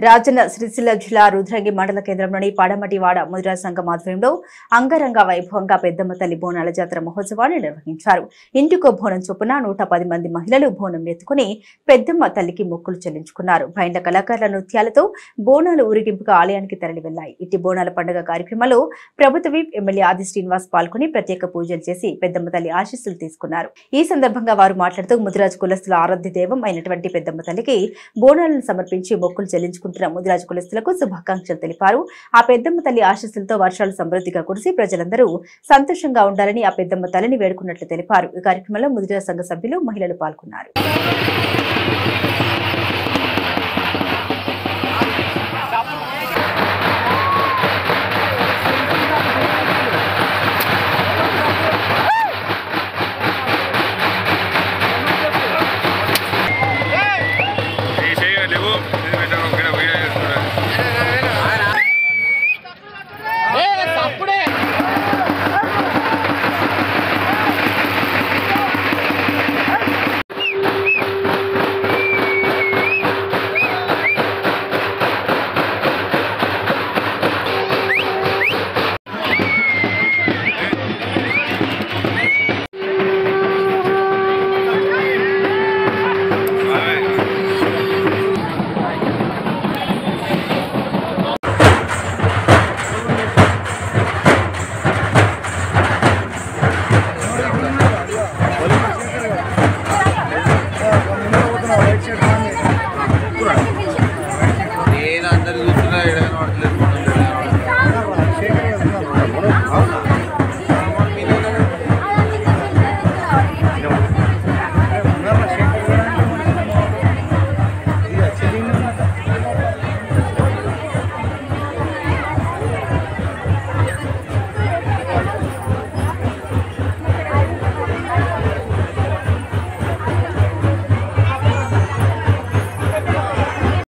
రాజన్న సిరిసిల్ల జిల్లా రుద్రంగి మండల కేంద్రంలోని పాడమటివాడ ముదిరాజ్ సంఘం ఆధ్వర్యంలో అంగరంగ వైభవంగా పెద్దమ్మ తల్లి బోనాల జాతర మహోత్సవాన్ని నిర్వహించారు. ఇంటికో బోనం చొప్పున 110 మంది మహిళలు బోనం ఎత్తుకుని పెద్దమ్మ తల్లికి మొక్కులు చెల్లించుకున్నారు. బైండ్ల కళాకారుల నృత్యాలతో బోనాలు ఊరేగింపుగా ఆలయానికి తరలి వెళ్లాయి. ఇట్టి బోనాల పండుగ కార్యక్రమంలో ప్రభుత్వ విప్ ఎమ్మెల్యే ఆది శ్రీనివాస్ పాల్గొని ప్రత్యేక పూజలు చేసి పెద్దమ్మ తల్లి ఆశీస్సులు తీసుకున్నారు. ఈ సందర్భంగా వారు మాట్లాడుతూ ముదిరాజ్ కులస్తుల ఆరాధ్య దైవం అయినటువంటి పెద్దమ్మ తల్లికి బోనాలను సమర్పించి మొక్కులు చెల్లించుకున్నారు. ముదిరాజ్ కులస్తులకు శుభాకాంక్షలు తెలిపారు. ఆ పెద్దమ్మ తల్లి ఆశీస్సులతో వర్షాలు సమృద్ధిగా కురిసి ప్రజలందరూ సంతోషంగా ఉండాలని ఆ పెద్దమ్మ తల్లిని వేడుకున్నట్లు తెలిపారు. ఈ కార్యక్రమంలో ముదిరాజ్ సంఘ సభ్యులు, మహిళలు పాల్గొన్నారు.